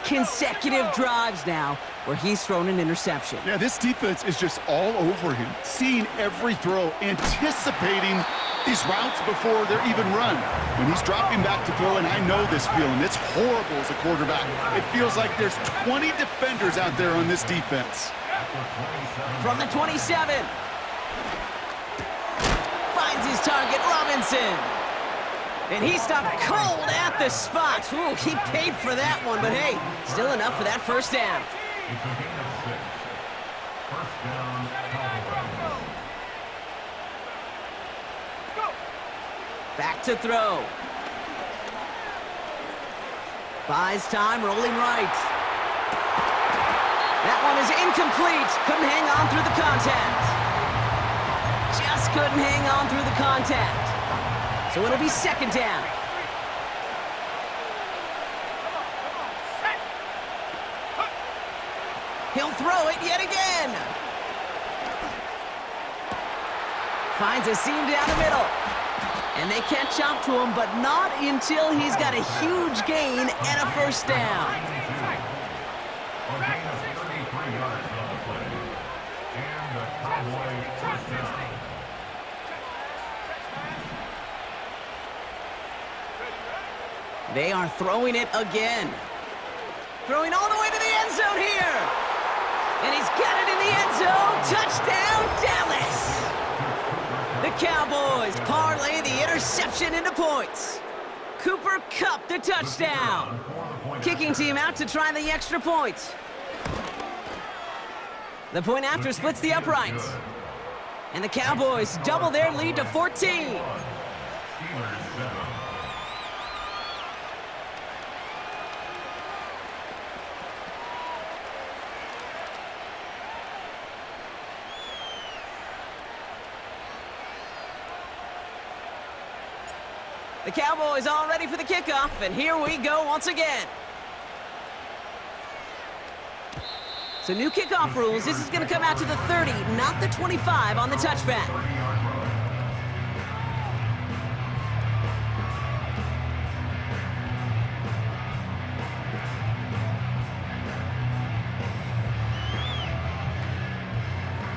consecutive drives now where he's thrown an interception. Yeah, this defense is just all over him, seeing every throw, anticipating these routes before they're even run. When he's dropping back to throw, and I know this feeling, it's horrible as a quarterback. It feels like there's 20 defenders out there on this defense. From the 27. Finds his target, Robinson. And he stopped cold at the spot. Ooh, he paid for that one, but hey, still enough for that first down. Back to throw. Buys time, rolling right. That one is incomplete. Couldn't hang on through the contact. Just couldn't hang on through the contact. So it'll be second down. He'll throw it yet again. Finds a seam down the middle. And they catch up to him, but not until he's got a huge gain and a first down. They are throwing it again. Throwing all the way to the end zone here. And he's got it in the end zone. Touchdown, Dallas. The Cowboys parlay the interception into points. Cooper Kupp the touchdown. Kicking team out to try the extra point. The point after splits the uprights. And the Cowboys double their lead to 14. The Cowboys all ready for the kickoff, and here we go once again. So new kickoff rules. This is going to come out to the 30, not the 25 on the touchback.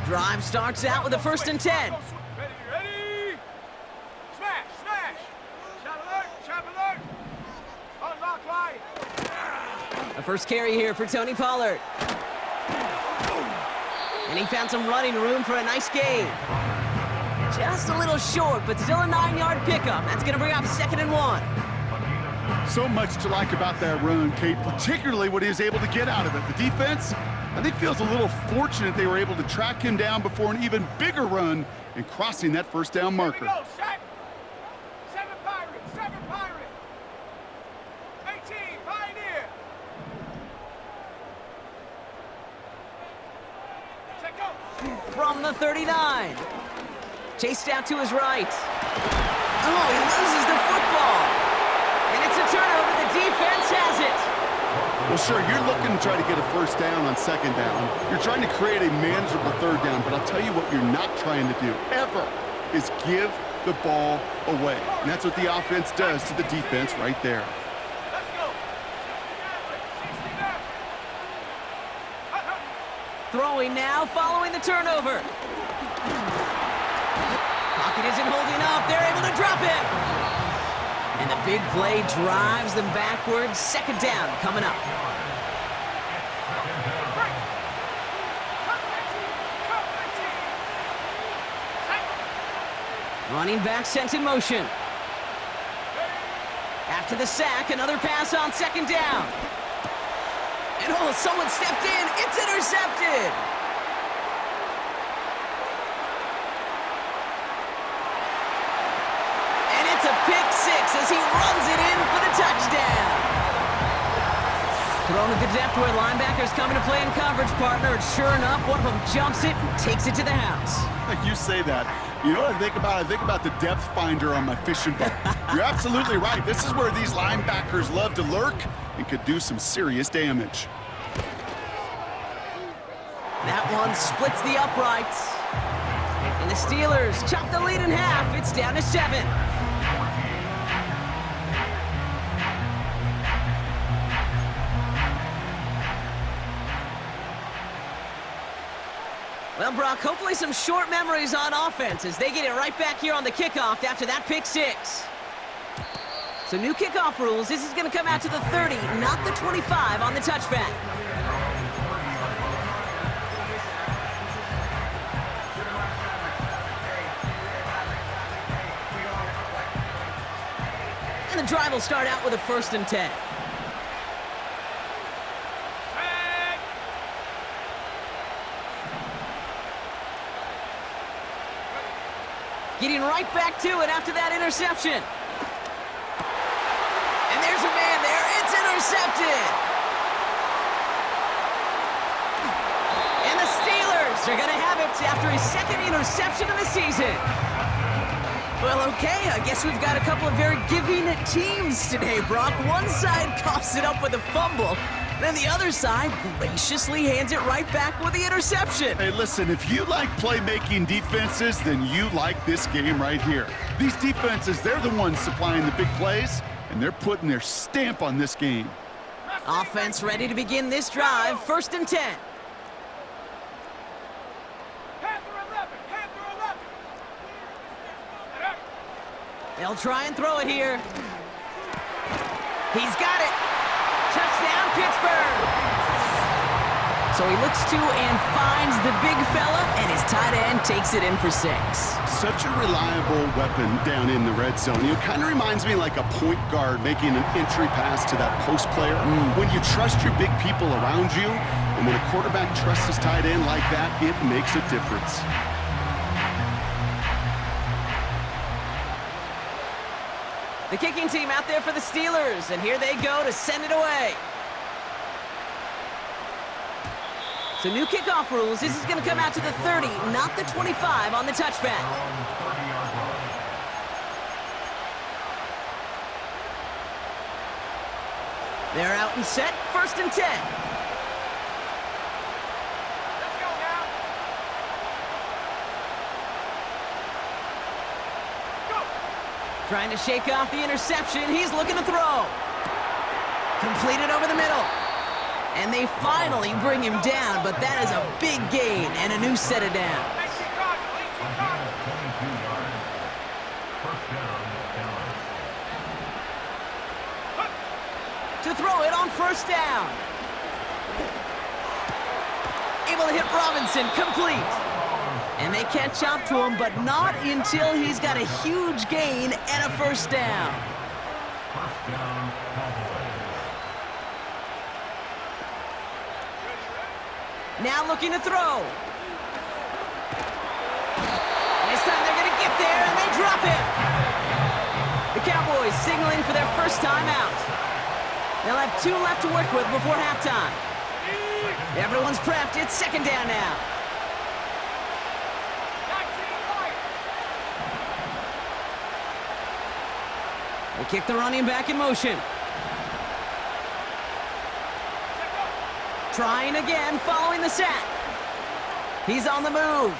Drive starts out with a 1st and 10. The first carry here for Tony Pollard. And he found some running room for a nice gain. Just a little short, but still a 9-yard pickup. That's going to bring up 2nd and 1. So much to like about that run, Kate, particularly what he was able to get out of it. The defense, I think, feels a little fortunate they were able to track him down before an even bigger run and crossing that first down marker. From the 39. Chased out to his right. Oh, he loses the football. And it's a turnover. The defense has it. Well, sure, you're looking to try to get a first down on 2nd down. You're trying to create a manageable 3rd down, but I'll tell you what you're not trying to do, ever, is give the ball away. And that's what the offense does to the defense right there. Throwing now, following the turnover. Pocket isn't holding up. They're able to drop it. And the big play drives them backwards. 2nd down coming up. Running back sent in motion. After the sack, another pass on 2nd down. And oh, someone stepped in. It's intercepted. And it's a pick 6 as he runs it in for the touchdown. Thrown at the depth where linebackers coming to play in coverage, partner. And sure enough, one of them jumps it and takes it to the house. You say that. You know what I think about? I think about the depth finder on my fishing boat. You're absolutely right. This is where these linebackers love to lurk and could do some serious damage. That one splits the uprights. And the Steelers chop the lead in half. It's down to 7. Well, Brock, hopefully some short memories on offense as they get it right back here on the kickoff after that pick six. So new kickoff rules. This is going to come out to the 30, not the 25 on the touchback. And the drive will start out with a 1st and 10. Getting right back to it after that interception. And there's a man there. It's intercepted. And the Steelers are going to have it after his 2nd interception of the season. Well, okay, I guess we've got a couple of very giving teams today, Brock. One side coughs it up with a fumble, then the other side graciously hands it right back with the interception. Hey, listen, if you like playmaking defenses, then you like this game right here. These defenses, they're the ones supplying the big plays, and they're putting their stamp on this game. Offense ready to begin this drive, 1st and 10. They'll try and throw it here. He's got it. Touchdown, Pittsburgh. So he looks to and finds the big fella, and his tight end takes it in for 6. Such a reliable weapon down in the red zone. It kind of reminds me like a point guard making an entry pass to that post player. When you trust your big people around you, and when a quarterback trusts his tight end like that, it makes a difference. The kicking team out there for the Steelers, and here they go to send it away. So new kickoff rules. This is going to come out to the 30, not the 25 on the touchback. They're out and set, 1st and 10. Trying to shake off the interception. He's looking to throw. Completed over the middle. And they finally bring him down, but that is a big gain and a new set of downs. To throw it on 1st down. Able to hit Robinson, complete. And they catch up to him, but not until he's got a huge gain and a 1st down. Now looking to throw. This time they're going to get there, and they drop him. The Cowboys signaling for their 1st time out. They'll have 2 left to work with before halftime. Everyone's prepped. It's 2nd down now. They kick the running back in motion. Trying again, following the sack. He's on the move.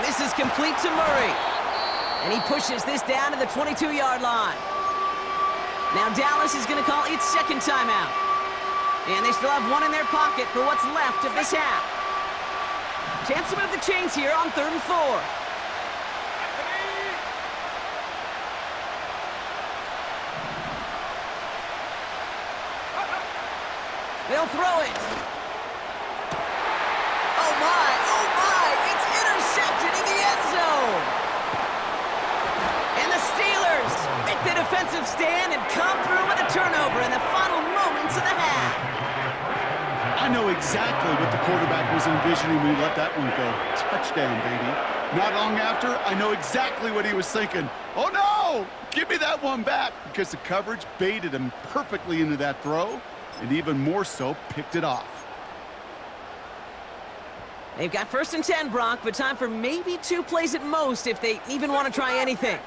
This is complete to Murray. And he pushes this down to the 22-yard line. Now Dallas is going to call its 2nd timeout. And they still have 1 in their pocket for what's left of this half. Chance to move the chains here on 3rd and 4. They'll throw it. Oh my, it's intercepted in the end zone. And the Steelers make the defensive stand and come through with a turnover in the final moments of the half. I know exactly what the quarterback was envisioning when he let that one go. Touchdown, baby. Not long after, I know exactly what he was thinking. Oh no, give me that one back, because the coverage baited him perfectly into that throw. And even more so, picked it off. They've got 1st and 10, Brock, but time for maybe 2 plays at most if they even want to try anything.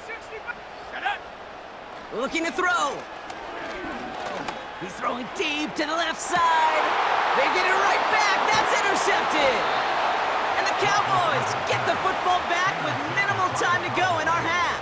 Looking to throw. He's throwing deep to the left side. They get it right back. That's intercepted. And the Cowboys get the football back with minimal time to go in our half.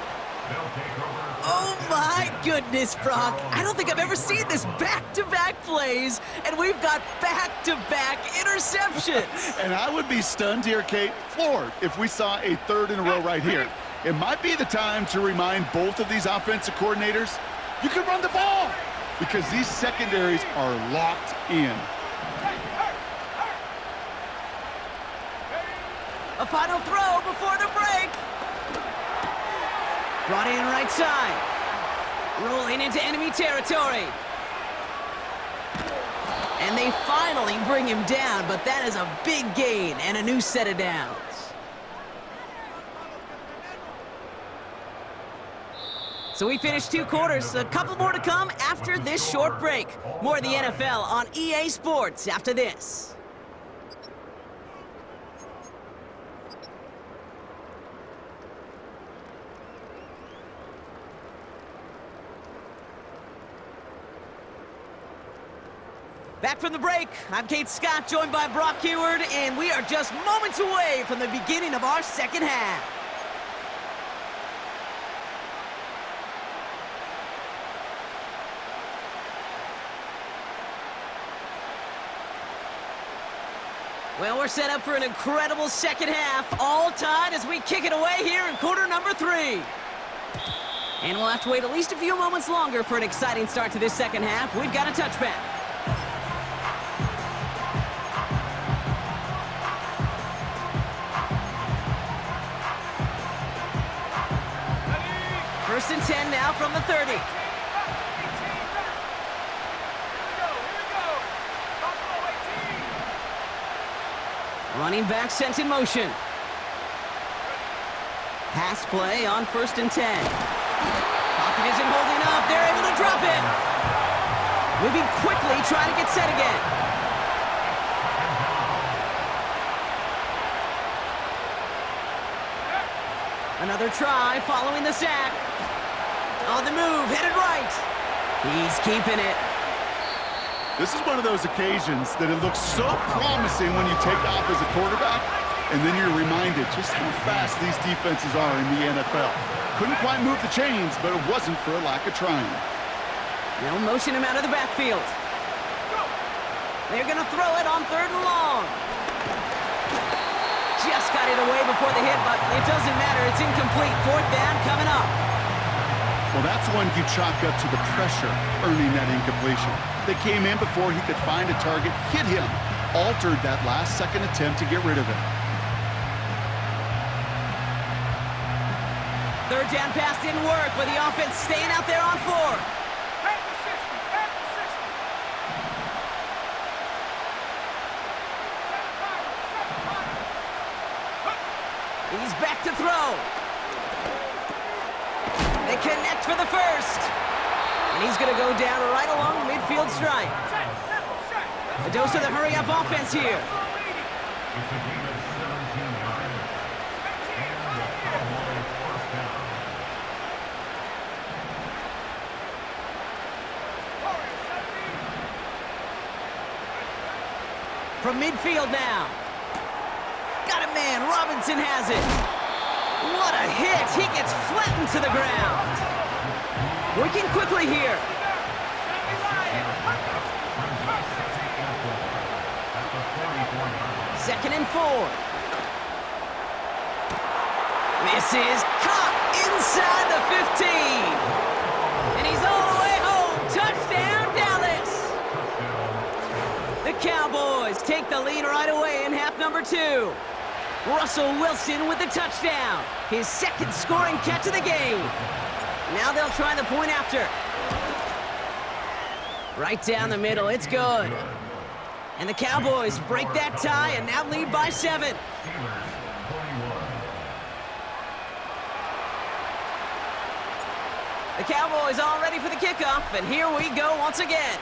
Oh my goodness, Brock. I don't think I've ever seen this back-to-back plays, and we've got back-to-back interceptions. And I would be stunned here, Kate, floored, if we saw a third in a row right here. It might be the time to remind both of these offensive coordinators, you can run the ball, because these secondaries are locked in. A final throw before the break. Brought in right side. Rolling into enemy territory. And they finally bring him down, but that is a big gain and a new set of downs. So we finished 2 quarters. A couple more to come after this short break. More of the NFL on EA Sports after this. Back from the break, I'm Kate Scott, joined by Brock Heward, and we are just moments away from the beginning of our second half. Well, we're set up for an incredible second half, all tied as we kick it away here in quarter number 3. And we'll have to wait at least a few moments longer for an exciting start to this second half. We've got a touchback. First and 10 now from the 30. Running back sent in motion. Pass play on first and 10. Pocket isn't holding up. They're able to drop it. Moving quickly, trying to get set again. Another try following the sack. On the move, headed right. He's keeping it. This is one of those occasions that it looks so promising when you take off as a quarterback, and then you're reminded just how fast these defenses are in the NFL. Couldn't quite move the chains, but it wasn't for a lack of trying. They'll motion him out of the backfield. They're going to throw it on 3rd and long. Just got it away before the hit, but it doesn't matter. It's incomplete. 4th down coming up. Well, that's one you chalk up to the pressure earning that incompletion. They came in before he could find a target, hit him, altered that last-second attempt to get rid of it. 3rd down pass didn't work, but the offense staying out there on 4th. He's back to throw. They connect for the first. And he's going to go down right along the midfield stripe. A dose of the hurry-up offense here. From midfield now. Got a man. Robinson has it. What a hit. He gets flattened to the ground. Working quickly here. Second and 4. This is caught inside the 15. And he's all the way home. Touchdown, Dallas. The Cowboys take the lead right away in half number 2. Russell Wilson with the touchdown. His 2nd scoring catch of the game. Now they'll try the point after. Right down the middle, it's good. And the Cowboys break that tie and now lead by 7. The Cowboys all ready for the kickoff, and here we go once again.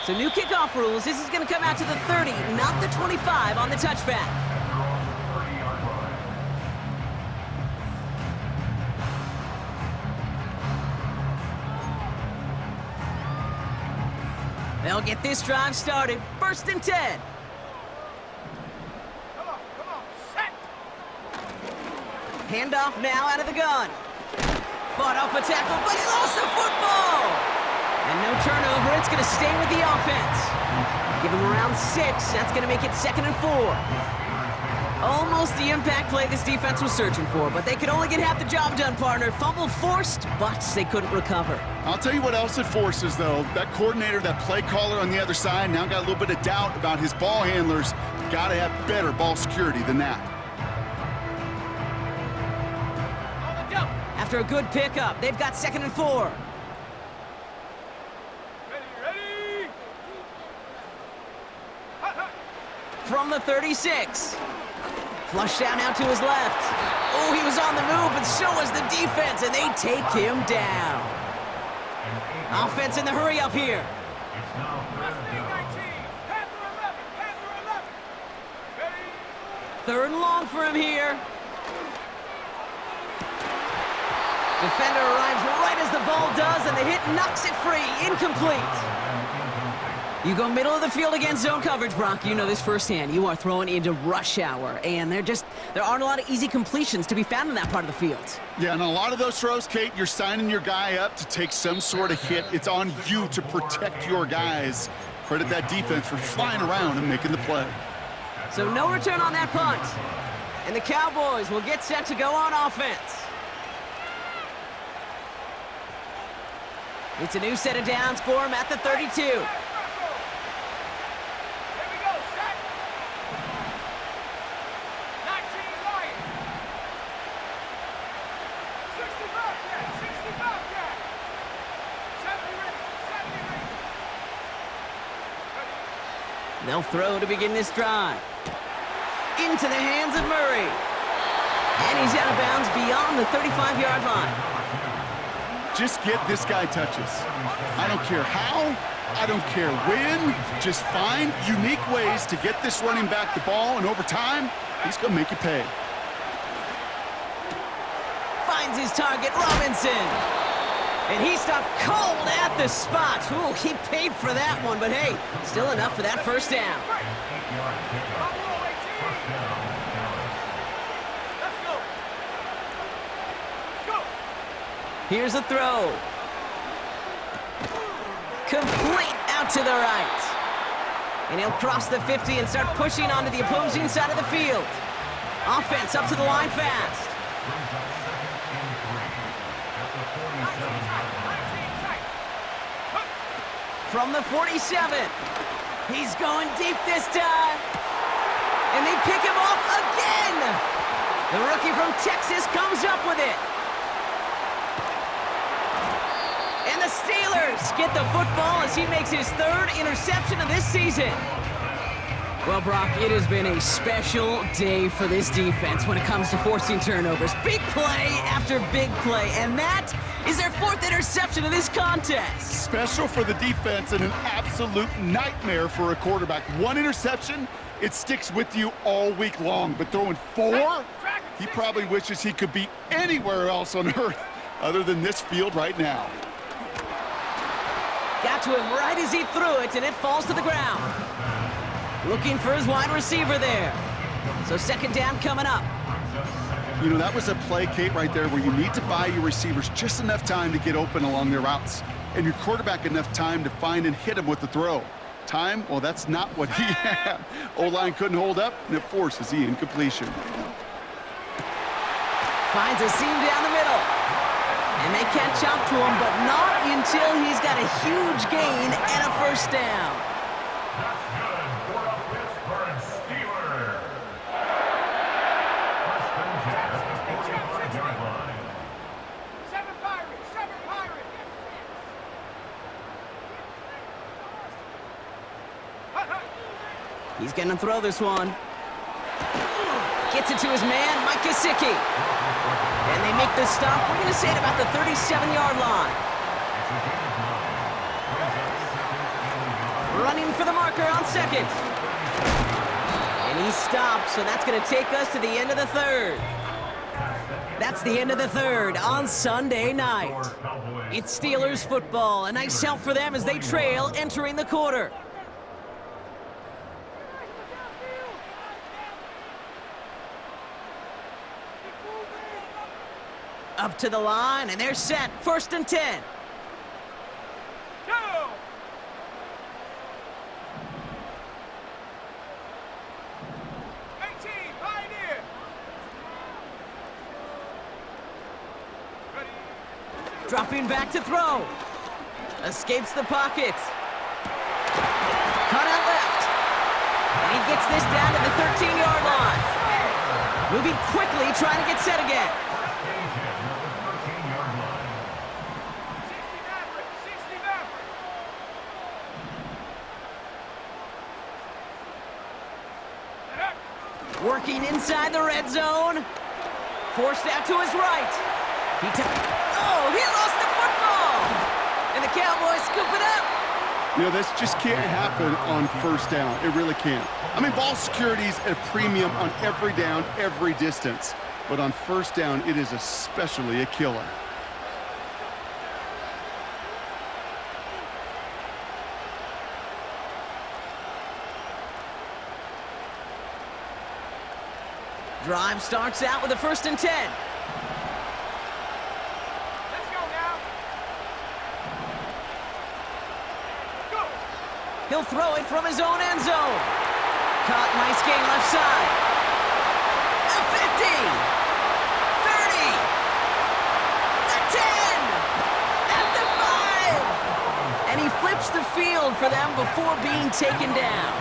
So new kickoff rules. This is going to come out to the 30, not the 25 on the touchback. They'll get this drive started. First and 10. Come on, set. Handoff now out of the gun. Fought off a tackle, but he lost the football! And no turnover, it's going to stay with the offense. Give him around 6, that's going to make it 2nd and 4. Almost the impact play this defense was searching for, but they could only get half the job done, partner. Fumble forced, but they couldn't recover. I'll tell you what else it forces, though. That coordinator, that play caller on the other side, now got a little bit of doubt about his ball handlers. Got to have better ball security than that. After a good pickup, they've got 2nd and 4. Ready. From the 36. Flushed out now to his left. Oh, he was on the move, but so was the defense, and they take him down. Offense in the hurry up here. Third and long for him here. Defender arrives right as the ball does, and the hit knocks it free. Incomplete. You go middle of the field against zone coverage, Brock. You know this firsthand. You are throwing into rush hour, and there aren't a lot of easy completions to be found in that part of the field. Yeah, and a lot of those throws, Kate, you're signing your guy up to take some sort of hit. It's on you to protect your guys. Credit that defense for flying around and making the play. So no return on that punt. And the Cowboys will get set to go on offense. It's a new set of downs for him at the 32. They'll throw to begin this drive. Into the hands of Murray. And he's out of bounds beyond the 35-yard line. Just get this guy touches. I don't care how, I don't care when. Just find unique ways to get this running back the ball, and over time, he's going to make you pay. Finds his target, Robinson. And he stopped cold at the spot. Ooh, he paid for that one, but hey, still enough for that first down. Here's a throw. Complete out to the right. And he'll cross the 50 and start pushing onto the opposing side of the field. Offense up to the line fast. From the 47. He's going deep this time. And they pick him off again. The rookie from Texas comes up with it. And the Steelers get the football as he makes his 3rd interception of this season. Well, Brock, it has been a special day for this defense when it comes to forcing turnovers. Big play after big play, and that is their 4th interception of this contest. Special for the defense and an absolute nightmare for a quarterback. 1 interception, it sticks with you all week long, but throwing 4, he probably wishes he could be anywhere else on earth other than this field right now. Got to him right as he threw it, and it falls to the ground. Looking for his wide receiver there. So 2nd down coming up. You know, that was a play, Kate, right there where you need to buy your receivers just enough time to get open along their routes, and your quarterback enough time to find and hit him with the throw. Time, well, that's not what he had. O-line couldn't hold up, and it forces the incompletion. Finds a seam down the middle. And they catch up to him, but not until he's got a huge gain and a first down. He's going to throw this one. Gets it to his man, Mike Gesicki. And they make the stop. We're going to say it about the 37-yard line. Running for the marker on 2nd. And he stopped, so that's going to take us to the end of the 3rd. That's the end of the 3rd on Sunday night. It's Steelers football. A nice help for them as they trail entering the quarter. Up to the line, and they're set. 1st and 10. Go! Pioneer! Ready? Dropping back to throw. Escapes the pocket. Cut out left. And he gets this down to the 13-yard line. Moving quickly, trying to get set again. 60 Working inside the red zone. Forced out to his right. He lost the football! And the Cowboys scoop it up. You know, this just can't happen on 1st down. It really can't. I mean, ball security's at a premium on every down, every distance. But on 1st down, it is especially a killer. Drive starts out with a 1st and 10. Let's go now. Go! He'll throw it from his own end zone. Caught, nice gain left side. The 50. 30. The 10. At the 5. And he flips the field for them before being taken down.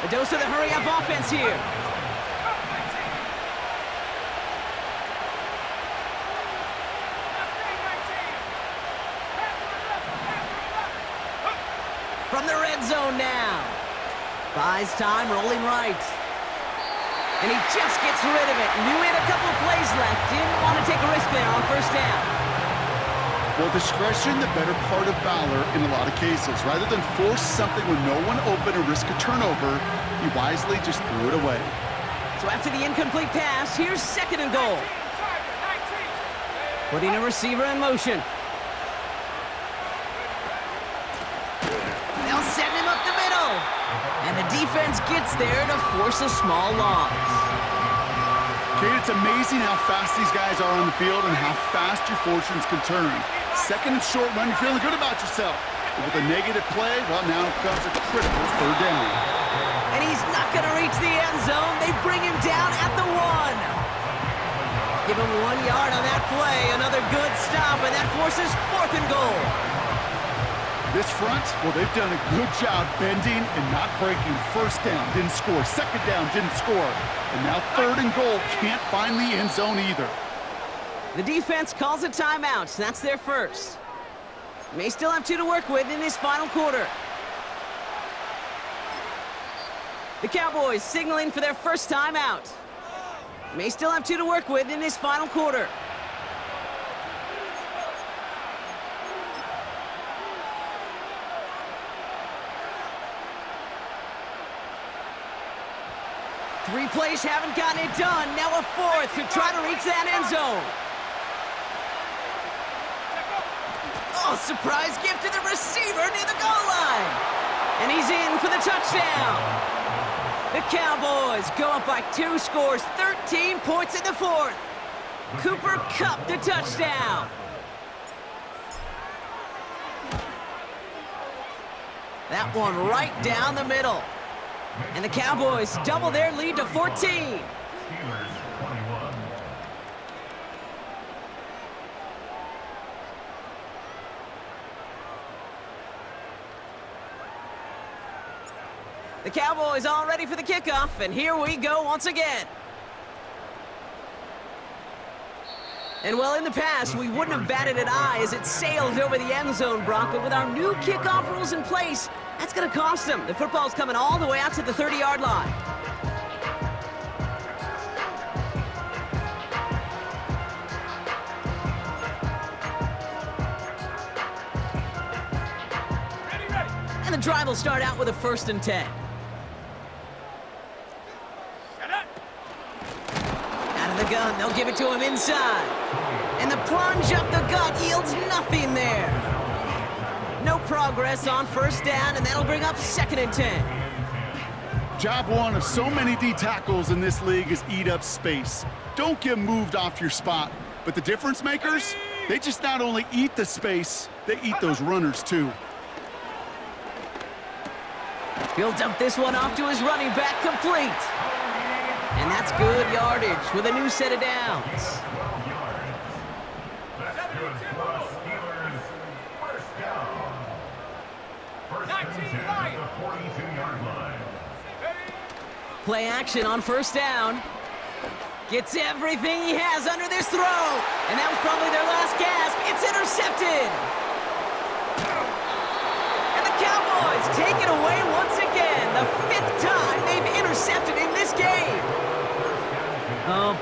A dose of the hurry-up offense here. From the red zone now. Buys time, rolling right. And he just gets rid of it. Knew he had a couple of plays left. Didn't want to take a risk there on 1st down. Well, discretion, the better part of valor in a lot of cases. Rather than force something with no one open or risk a turnover, he wisely just threw it away. So after the incomplete pass, here's 2nd and goal. Putting a receiver in motion. They'll send him up the middle. And the defense gets there to force a small loss. Kate, it's amazing how fast these guys are on the field and how fast your fortunes can turn. 2nd and short run, you're feeling good about yourself. But with a negative play, well, now comes a critical 3rd down. And he's not going to reach the end zone. They bring him down at the 1. Give him 1 yard on that play. Another good stop, and that forces 4th and goal. This front, well, they've done a good job bending and not breaking. 1st down, didn't score. 2nd down, didn't score. And now 3rd and goal, can't find the end zone either. The defense calls a timeout. That's their first. May still have 2 to work with in this final quarter. The Cowboys signaling for their first timeout. May still have 2 to work with in this final quarter. Three plays haven't gotten it done. Now a 4th to try to reach that end zone. Oh, surprise gift to the receiver near the goal line. And he's in for the touchdown. The Cowboys go up by 2 scores, 13 points in the 4th. Cooper Kupp the touchdown. That one right down the middle. And the Cowboys double their lead to 14. The Cowboys all ready for the kickoff, and here we go once again. And well, in the past, we wouldn't have batted an eye as it sailed over the end zone, Brock, but with our new kickoff rules in place, that's going to cost them. The football's coming all the way out to the 30-yard line. And the drive will start out with a 1st and 10. Out of the gun, they'll give it to him inside. And the plunge up the gut yields nothing there. No progress on 1st down, and that'll bring up 2nd and 10. Job one of so many D tackles in this league is eat up space. Don't get moved off your spot. But the difference makers, they just not only eat the space, they eat those runners too. He'll dump this one off to his running back, complete. And that's good yardage with a new set of downs. 19 Lions. Play action on first down. Gets everything he has under this throw. And that was probably their last gasp. It's intercepted. And the Cowboys take it away once again. The 5th time they've intercepted in this game. Oh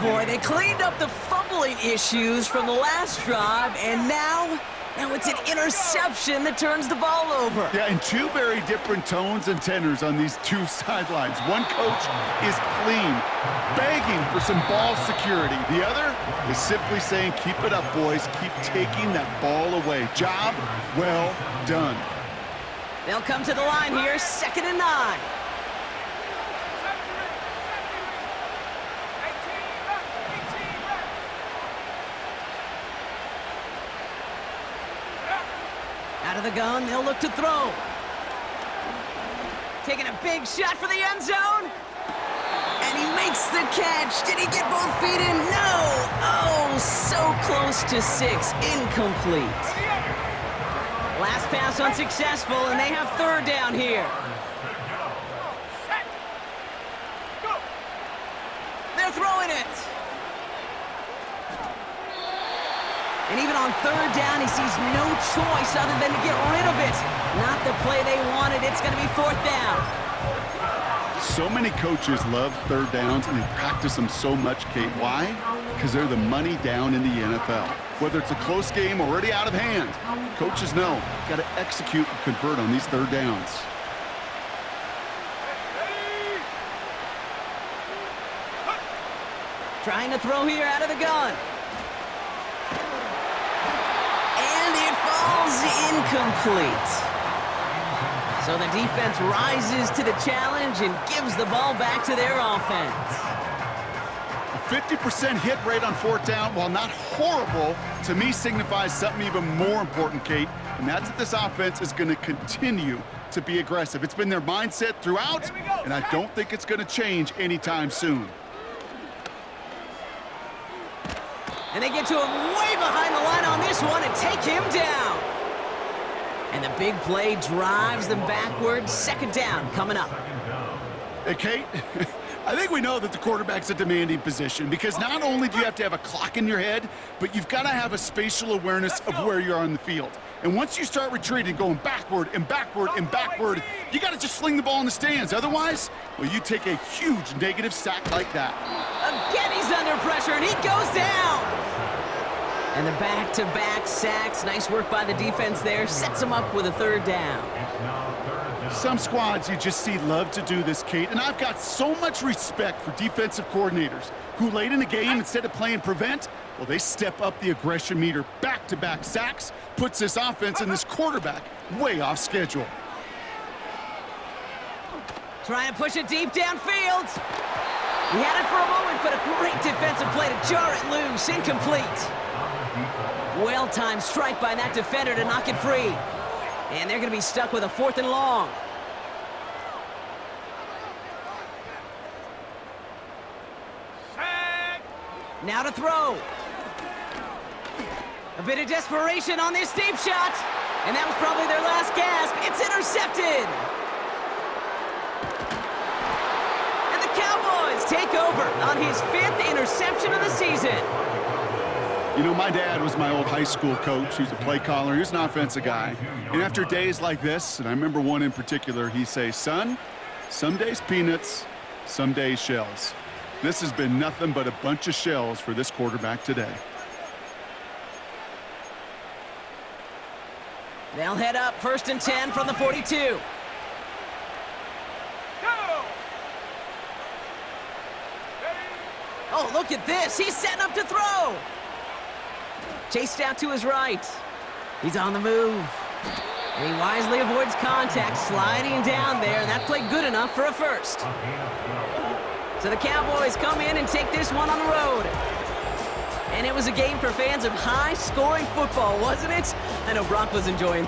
boy, they cleaned up the fumbling issues from the last drive, and now it's an interception that turns the ball over. Yeah, and two very different tones and tenors on these two sidelines. One coach is clean, begging for some ball security. The other is simply saying, keep it up, boys. Keep taking that ball away. Job well done. They'll come to the line here, 2nd and 9. Out of the gun, they'll look to throw. Taking a big shot for the end zone. And he makes the catch. Did he get both feet in? No! Oh, so close to 6. Incomplete. Last pass unsuccessful, and they have 3rd down here. They're throwing it. And even on 3rd down, he sees no choice other than to get rid of it. Not the play they wanted. It's going to be 4th down. So many coaches love 3rd downs, and they practice them so much, Kate. Why? Because they're the money down in the NFL. Whether it's a close game already out of hand, coaches know you've got to execute and convert on these 3rd downs. Trying to throw here out of the gun. Incomplete. So the defense rises to the challenge and gives the ball back to their offense. A 50% hit rate on 4th down, while not horrible, to me signifies something even more important, Kate, and that's that this offense is going to continue to be aggressive. It's been their mindset throughout, and I don't think it's going to change anytime soon. And they get to him way behind the line on this one and take him down. And the big play drives them backwards. 2nd down coming up. Hey, Kate, I think we know that the quarterback's a demanding position because not only do you have to have a clock in your head, but you've got to have a spatial awareness of where you are on the field. And once you start retreating, going backward and backward and backward, you got to just sling the ball in the stands. Otherwise, well, you take a huge negative sack like that. Again, he's under pressure, and he goes down. And the back-to-back sacks, nice work by the defense there, sets him up with a 3rd down. Some squads you just see love to do this, Kate, and I've got so much respect for defensive coordinators who late in the game, instead of playing prevent, well, they step up the aggression meter. Back-to-back sacks puts this offense and this quarterback way off schedule. Trying to push it deep downfield. He had it for a moment, but a great defensive play to jar it loose. Incomplete. Well-timed strike by that defender to knock it free. And they're going to be stuck with a 4th and long. Now to throw. A bit of desperation on this deep shot. And that was probably their last gasp. It's intercepted. And the Cowboys take over on his 5th interception of the season. You know, my dad was my old high school coach. He was a play caller. He was an offensive guy. And after days like this, and I remember one in particular, he'd say, son, some days peanuts, some days shells. This has been nothing but a bunch of shells for this quarterback today. They'll head up 1st and 10 from the 42. Oh, look at this. He's setting up to throw. Chased out to his right. He's on the move. And he wisely avoids contact, sliding down there. And that played good enough for a 1st. So the Cowboys come in and take this one on the road. And it was a game for fans of high-scoring football, wasn't it? I know Brock was enjoying